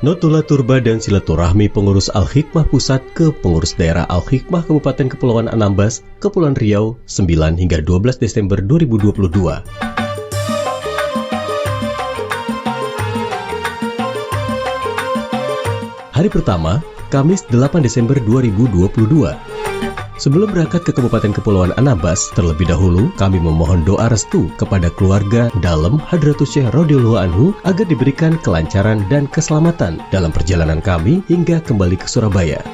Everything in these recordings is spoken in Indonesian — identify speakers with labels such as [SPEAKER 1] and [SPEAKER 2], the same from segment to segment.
[SPEAKER 1] Notula Turba dan silaturahmi pengurus Al-Hikmah Pusat ke pengurus daerah Al-Hikmah Kabupaten Kepulauan Anambas, Kepulauan Riau, 9 hingga 12 Desember 2022. Hari pertama, Kamis 8 Desember 2022. Sebelum berangkat ke Kabupaten Kepulauan Anambas, terlebih dahulu kami memohon doa restu kepada keluarga dalam Hadratus Syekh radhiyallahu anhu agar diberikan kelancaran dan keselamatan dalam perjalanan kami hingga kembali ke Surabaya.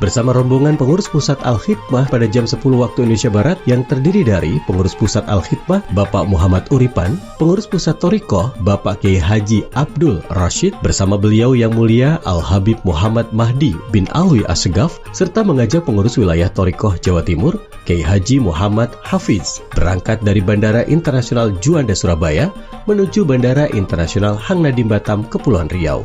[SPEAKER 1] Bersama rombongan pengurus pusat Al-Hikmah pada jam 10 waktu Indonesia Barat yang terdiri dari pengurus pusat Al-Hikmah Bapak Muhammad Uripan, pengurus pusat Thoriqoh Bapak Kiai Haji Abdul Rashid bersama beliau yang mulia Al-Habib Muhammad Mahdi bin Alwi Assegaf, serta mengajak pengurus wilayah Thoriqoh Jawa Timur Kiai Haji Muhammad Hafiz berangkat dari Bandara Internasional Juanda Surabaya menuju Bandara Internasional Hang Nadim Batam Kepulauan Riau.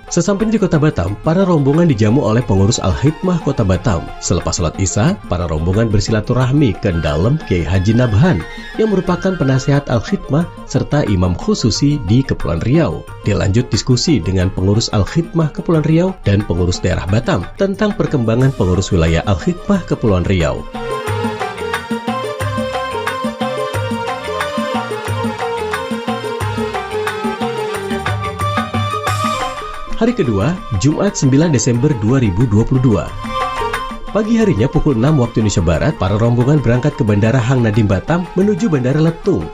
[SPEAKER 1] Sesampainya di Kota Batam, para rombongan dijamu oleh pengurus Al-Hikmah Kota Batam. Selepas sholat Isya, para rombongan bersilaturahmi ke dalam Kiai Haji Nabhan yang merupakan penasehat Al-Hikmah serta imam khususi di Kepulauan Riau. Dilanjut diskusi dengan pengurus Al-Hikmah Kepulauan Riau dan pengurus daerah Batam tentang perkembangan pengurus wilayah Al-Hikmah Kepulauan Riau. Hari kedua, Jumat 9 Desember 2022. Pagi harinya pukul 6 waktu Indonesia Barat, para rombongan berangkat ke Bandara Hang Nadim Batam menuju Bandara Letung.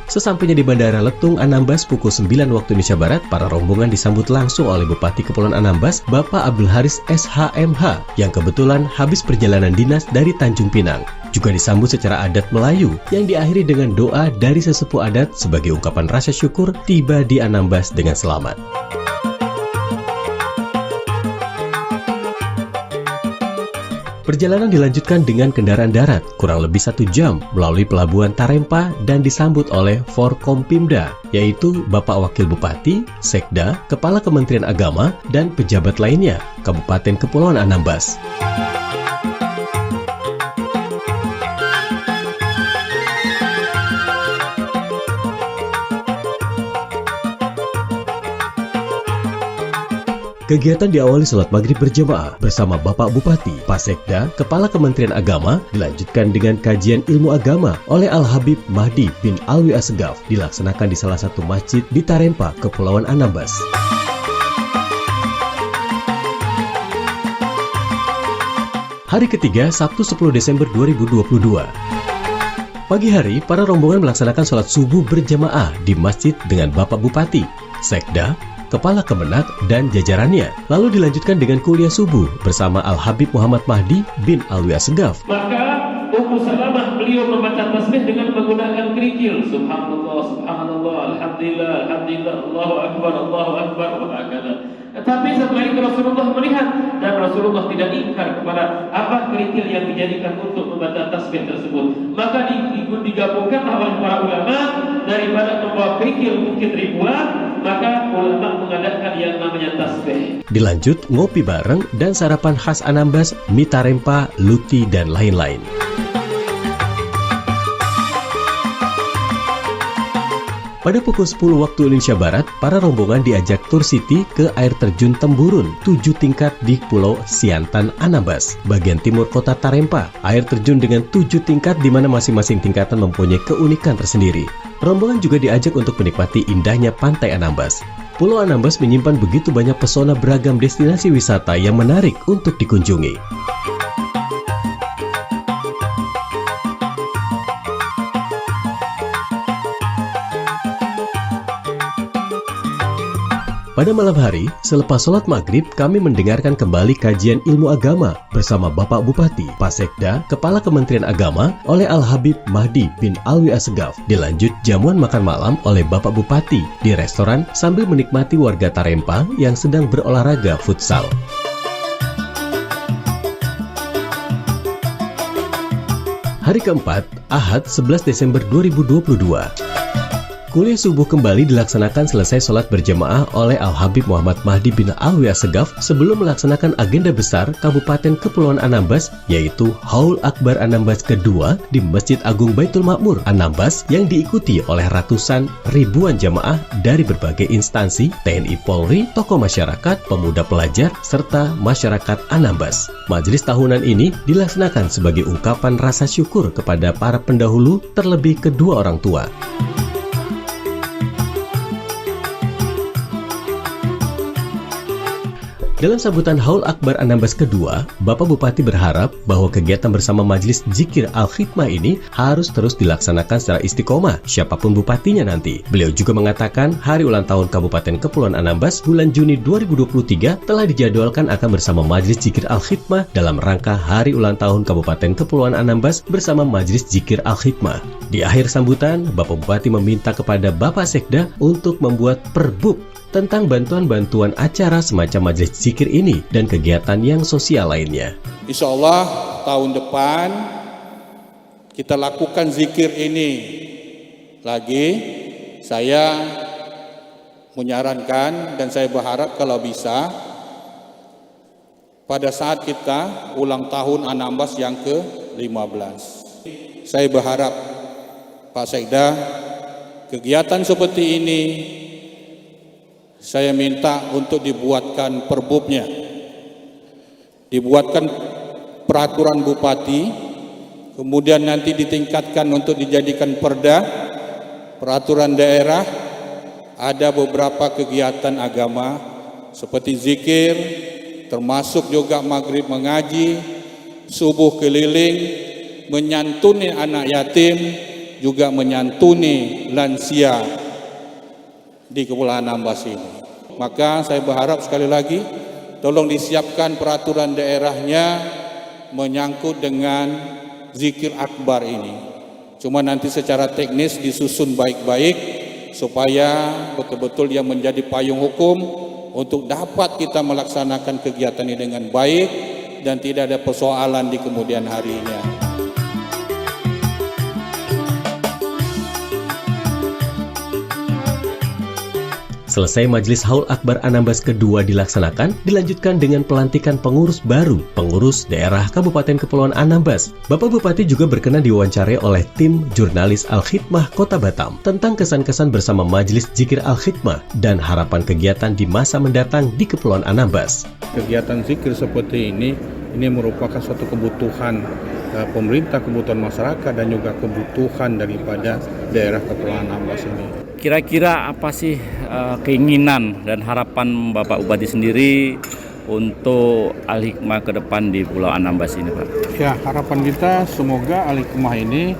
[SPEAKER 1] Sesampainya di Bandara Letung Anambas pukul 9 waktu Indonesia Barat, para rombongan disambut langsung oleh Bupati Kepulauan Anambas, Bapak Abdul Haris SHMH, yang kebetulan habis perjalanan dinas dari Tanjung Pinang. Juga disambut secara adat Melayu, yang diakhiri dengan doa dari sesepuh adat sebagai ungkapan rasa syukur tiba di Anambas dengan selamat. Perjalanan dilanjutkan dengan kendaraan darat kurang lebih 1 jam melalui Pelabuhan Tarempa dan disambut oleh Forkompimda, yaitu Bapak Wakil Bupati, Sekda, Kepala Kementerian Agama, dan pejabat lainnya Kabupaten Kepulauan Anambas. Kegiatan diawali sholat maghrib berjamaah bersama Bapak Bupati, Pak Sekda, Kepala Kementerian Agama, dilanjutkan dengan kajian ilmu agama oleh Al-Habib Mahdi bin Alwi Assegaf, dilaksanakan di salah satu masjid di Tarempa, Kepulauan Anambas. Hari ketiga, Sabtu 10 Desember 2022. Pagi hari, para rombongan melaksanakan sholat subuh berjamaah di masjid dengan Bapak Bupati, Sekda, Kepala Kemenak, dan jajarannya. Lalu dilanjutkan dengan kuliah subuh bersama Al-Habib Muhammad Mahdi bin Alwi Assegaf.
[SPEAKER 2] Maka Ummu Salamah beliau membaca tasbih dengan menggunakan kerikil. Subhanallah, subhanallah, alhamdulillah, alhamdulillah, Allahu akbar, wa hakadha. Tetapi setelah itu Rasulullah melihat dan Rasulullah tidak ingkar kepada apa kerikil yang dijadikan untuk membaca tasbih tersebut. Maka digabungkanlah oleh para ulama, daripada membawa kerikil mungkin ribuan, maka ulama mengadakan yang namanya tasbih.
[SPEAKER 1] Dilanjut ngopi bareng dan sarapan khas Anambas, mie tarempa, luti, dan lain-lain. Pada pukul 10 waktu Indonesia Barat, para rombongan diajak tur city ke air terjun Temburun, 7 tingkat di Pulau Siantan, Anambas, bagian timur kota Tarempa. Air terjun dengan 7 tingkat di mana masing-masing tingkatan mempunyai keunikan tersendiri. Rombongan juga diajak untuk menikmati indahnya pantai Anambas. Pulau Anambas menyimpan begitu banyak pesona beragam destinasi wisata yang menarik untuk dikunjungi. Pada malam hari, selepas sholat maghrib, kami mendengarkan kembali kajian ilmu agama bersama Bapak Bupati, Pak Sekda, Kepala Kementerian Agama oleh Al-Habib Mahdi bin Alwi Assegaf. Dilanjut jamuan makan malam oleh Bapak Bupati di restoran sambil menikmati warga Tarempa yang sedang berolahraga futsal. Hari keempat, Ahad 11 Desember 2022. Kuliah subuh kembali dilaksanakan selesai sholat berjamaah oleh Al-Habib Muhammad Mahdi bin Alwi Assegaf sebelum melaksanakan agenda besar Kabupaten Kepulauan Anambas, yaitu Haul Akbar Anambas kedua di Masjid Agung Baitul Makmur Anambas yang diikuti oleh ratusan ribuan jamaah dari berbagai instansi, TNI Polri, tokoh masyarakat, pemuda pelajar, serta masyarakat Anambas. Majelis tahunan ini dilaksanakan sebagai ungkapan rasa syukur kepada para pendahulu, terlebih kedua orang tua. Dalam sambutan Haul Akbar Anambas kedua, Bapak Bupati berharap bahwa kegiatan bersama Majelis Zikir Al-Khidmah ini harus terus dilaksanakan secara istiqomah, siapapun bupatinya nanti. Beliau juga mengatakan hari ulang tahun Kabupaten Kepulauan Anambas bulan Juni 2023 telah dijadwalkan akan bersama Majelis Zikir Al-Khidmah dalam rangka hari ulang tahun Kabupaten Kepulauan Anambas bersama Majelis Zikir Al-Khidmah. Di akhir sambutan, Bapak Bupati meminta kepada Bapak Sekda untuk membuat perbub tentang bantuan-bantuan acara semacam majelis zikir ini dan kegiatan yang sosial lainnya.
[SPEAKER 3] Insya Allah tahun depan kita lakukan zikir ini lagi. Saya menyarankan dan saya berharap kalau bisa pada saat kita ulang tahun Anambas yang ke-15. Saya berharap Pak Sekda kegiatan seperti ini saya minta untuk dibuatkan perbubnya, dibuatkan peraturan bupati, kemudian nanti ditingkatkan untuk dijadikan perda, peraturan daerah. Ada beberapa kegiatan agama seperti zikir, termasuk juga maghrib mengaji, subuh keliling, menyantuni anak yatim, juga menyantuni lansia di Kepulauan Anambas ini. Maka saya berharap sekali lagi tolong disiapkan peraturan daerahnya menyangkut dengan zikir akbar ini. Cuma nanti secara teknis disusun baik-baik supaya betul-betul yang menjadi payung hukum untuk dapat kita melaksanakan kegiatan ini dengan baik dan tidak ada persoalan di kemudian harinya.
[SPEAKER 1] Selesai Majelis Haul Akbar Anambas kedua dilaksanakan, dilanjutkan dengan pelantikan pengurus baru, pengurus daerah Kabupaten Kepulauan Anambas. Bapak Bupati juga berkenan diwawancarai oleh tim jurnalis Al-Khidmah Kota Batam tentang kesan-kesan bersama Majelis Zikir Al-Khidmah dan harapan kegiatan di masa mendatang di Kepulauan Anambas.
[SPEAKER 3] Kegiatan zikir seperti ini merupakan suatu kebutuhan pemerintah, kebutuhan masyarakat, dan juga kebutuhan daripada daerah Kepulauan Anambas ini.
[SPEAKER 4] Kira-kira apa sih keinginan dan harapan Bapak Bupati sendiri untuk Al-Hikmah ke depan di Pulau Anambas ini, Pak?
[SPEAKER 3] Ya, harapan kita semoga Al-Hikmah ini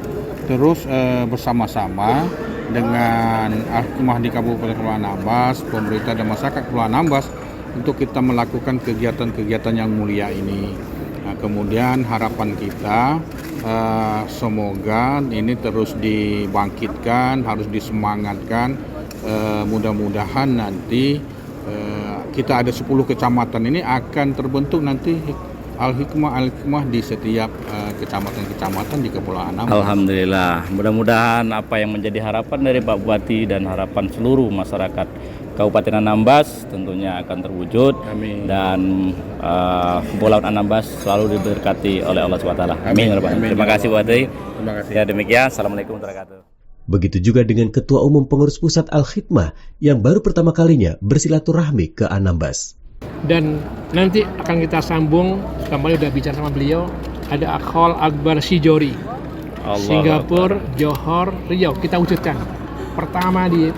[SPEAKER 3] terus bersama-sama dengan Al-Hikmah di Kabupaten Kepulauan Anambas, pemerintah dan masyarakat Kepulauan Anambas untuk kita melakukan kegiatan-kegiatan yang mulia ini. Nah, kemudian harapan kita semoga ini terus dibangkitkan, harus disemangatkan. Mudah-mudahan nanti kita ada 10 kecamatan ini akan terbentuk nanti Al-Hikmah di setiap kecamatan-kecamatan di Kepulauan Anambas.
[SPEAKER 4] Alhamdulillah, mudah-mudahan apa yang menjadi harapan dari Pak Bupati dan harapan seluruh masyarakat Kabupaten Anambas tentunya akan terwujud. Amin. Dan Kepulauan Anambas selalu diberkati oleh Allah SWT. Amin. Amin. Terima kasih Bupati. Terima kasih. Ya demikian. Assalamualaikum warahmatullahi wabarakatuh.
[SPEAKER 1] Begitu juga dengan Ketua Umum Pengurus Pusat Al-Khidmah yang baru pertama kalinya bersilaturahmi ke Anambas.
[SPEAKER 5] Dan nanti akan kita sambung, kembali udah bicara sama beliau, ada Haul Akbar Sijori, Singapura, Johor, Riau, kita wujudkan. Pertama di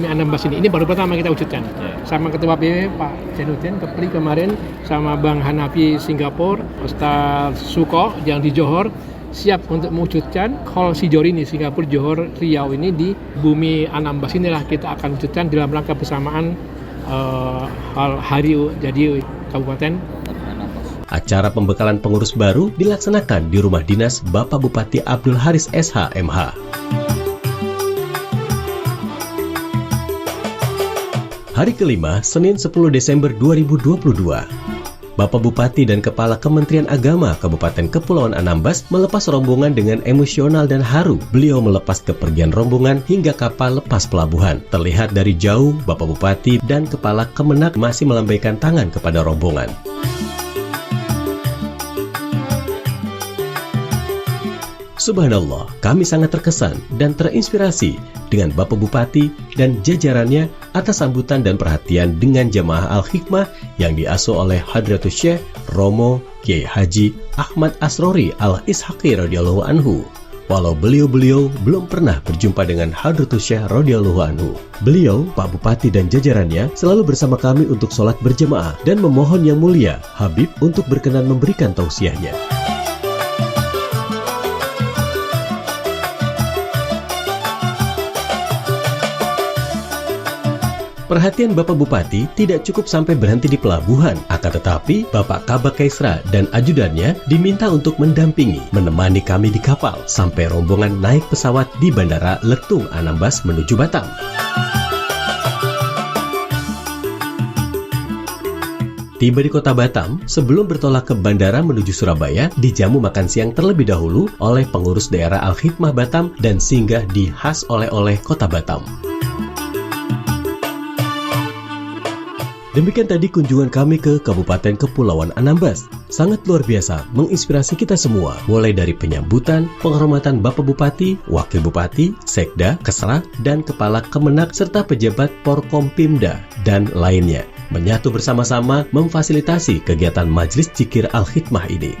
[SPEAKER 5] Anambas ini baru pertama kita wujudkan. Sama Ketua PW Pak Jainuddin Kepri kemarin, sama Bang Hanafi Singapura, Ustaz Suko yang di Johor, siap untuk mewujudkan Haul Sijori ini, Singapura, Johor, Riau ini di bumi Anambas inilah kita akan wujudkan dalam rangka bersamaan hari jadi Kabupaten.
[SPEAKER 1] Acara pembekalan pengurus baru dilaksanakan di rumah dinas Bapak Bupati Abdul Haris SH MH. Hari kelima, Senin 10 Desember 2022. Bapak Bupati dan Kepala Kementerian Agama Kabupaten Kepulauan Anambas melepas rombongan dengan emosional dan haru. Beliau melepas kepergian rombongan hingga kapal lepas pelabuhan. Terlihat dari jauh, Bapak Bupati dan Kepala Kemenak masih melambaikan tangan kepada rombongan. Subhanallah, kami sangat terkesan dan terinspirasi dengan Bapak Bupati dan jajarannya atas sambutan dan perhatian dengan jamaah Al-Hikmah yang diasuh oleh Hadratus Syekh Romo Kiai Haji Ahmad Asrori Al-Ishaqi radhiyallahu anhu. Walau beliau belum pernah berjumpa dengan Hadratus Syekh radhiyallahu anhu. Beliau, Pak Bupati dan jajarannya selalu bersama kami untuk sholat berjamaah dan memohon Yang Mulia Habib untuk berkenan memberikan tausiahnya. Perhatian Bapak Bupati tidak cukup sampai berhenti di pelabuhan, akan tetapi Bapak Kabak Kaisra dan ajudannya diminta untuk mendampingi, menemani kami di kapal sampai rombongan naik pesawat di Bandara Letung Anambas menuju Batam. Tiba di kota Batam, sebelum bertolak ke bandara menuju Surabaya, dijamu makan siang terlebih dahulu oleh pengurus daerah Al-Hikmah Batam dan singgah di khas oleh-oleh kota Batam. Demikian tadi kunjungan kami ke Kabupaten Kepulauan Anambas. Sangat luar biasa, menginspirasi kita semua. Mulai dari penyambutan, penghormatan Bapak Bupati, Wakil Bupati, Sekda, Kesra, dan Kepala Kemenak, serta pejabat Porkompimda, dan lainnya. Menyatu bersama-sama memfasilitasi kegiatan Majelis Dzikir Al-Hikmah ini.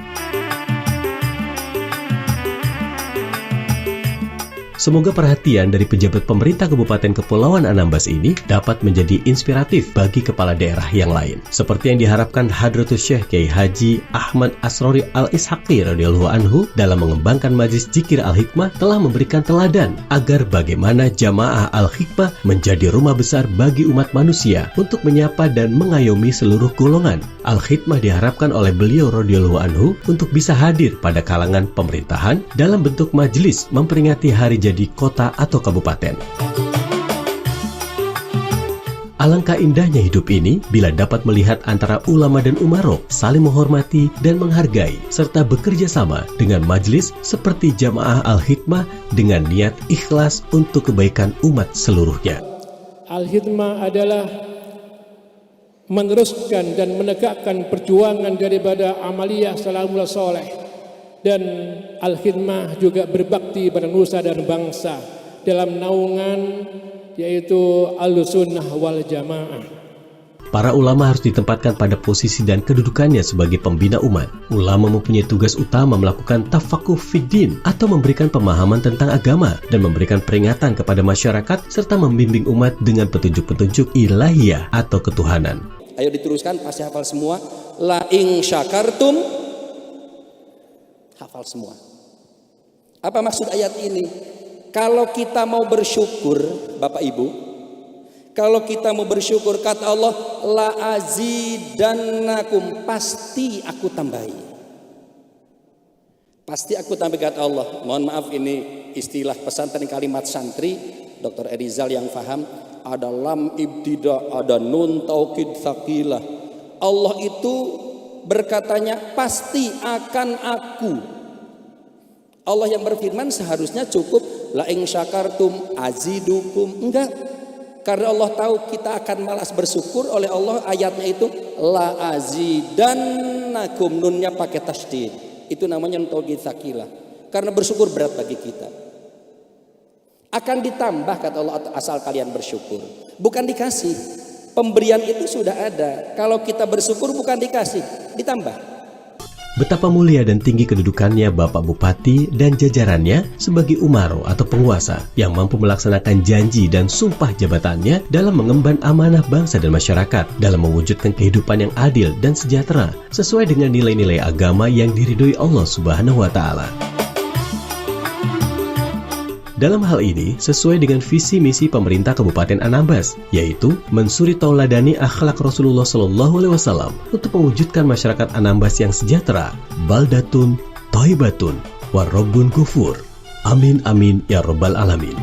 [SPEAKER 1] Semoga perhatian dari pejabat pemerintah Kabupaten Kepulauan Anambas ini dapat menjadi inspiratif bagi kepala daerah yang lain. Seperti yang diharapkan Hadratus Syekh Kiai Haji Ahmad Asrori Al-Ishaqi radhiyallahu anhu dalam mengembangkan Majelis Dzikir Al-Hikmah telah memberikan teladan agar bagaimana jamaah Al-Hikmah menjadi rumah besar bagi umat manusia untuk menyapa dan mengayomi seluruh golongan. Al-Hikmah diharapkan oleh beliau radhiyallahu anhu untuk bisa hadir pada kalangan pemerintahan dalam bentuk majelis memperingati hari di kota atau kabupaten. Alangkah indahnya hidup ini bila dapat melihat antara ulama dan umaro saling menghormati dan menghargai serta bekerja sama dengan majelis seperti jamaah Al-Hikmah dengan niat ikhlas untuk kebaikan umat seluruhnya.
[SPEAKER 5] Al-Hikmah adalah meneruskan dan menegakkan perjuangan daripada amaliyah salamullah soleh. Dan Al-Hikmah juga berbakti pada nusa dan bangsa dalam naungan yaitu Ahlussunnah wal Jamaah.
[SPEAKER 1] Para ulama harus ditempatkan pada posisi dan kedudukannya sebagai pembina umat. Ulama mempunyai tugas utama melakukan tafakuh fiddin atau memberikan pemahaman tentang agama dan memberikan peringatan kepada masyarakat serta membimbing umat dengan petunjuk-petunjuk ilahiyah atau ketuhanan.
[SPEAKER 6] Ayo diteruskan, pasti hafal semua. La in syakartum, hafal semua. Apa maksud ayat ini? Kalau kita mau bersyukur, Bapak Ibu, kalau kita mau bersyukur, kata Allah, la azidannakum, pasti aku tambahi. Pasti aku tambahi, kata Allah. Mohon maaf, ini istilah pesantren kalimat santri, Dr. Erizal yang paham. Ada lam ibtida, ada nun taukid tsaqilah. Allah itu berkatanya pasti akan aku. Allah yang berfirman seharusnya cukup la in syakartum azidukum. Enggak, karena Allah tahu kita akan malas bersyukur. Oleh Allah ayatnya itu la azidannakum, nunnya pakai tasydid. Itu namanya tauhid tsaqilah. Karena bersyukur berat bagi kita. Akan ditambah, kata Allah, asal kalian bersyukur. Bukan dikasih. Pemberian itu sudah ada. Kalau kita bersyukur bukan dikasih, ditambah.
[SPEAKER 1] Betapa mulia dan tinggi kedudukannya Bapak Bupati dan jajarannya sebagai umaro atau penguasa yang mampu melaksanakan janji dan sumpah jabatannya dalam mengemban amanah bangsa dan masyarakat dalam mewujudkan kehidupan yang adil dan sejahtera sesuai dengan nilai-nilai agama yang diridhoi Allah Subhanahu wa Ta'ala. Dalam hal ini, sesuai dengan visi misi pemerintah Kabupaten Anambas, yaitu mensuri tauladani akhlak Rasulullah SAW untuk mewujudkan masyarakat Anambas yang sejahtera, baldatun, thayyibatun, wa rabbun ghafur. Amin amin ya rabbal alamin.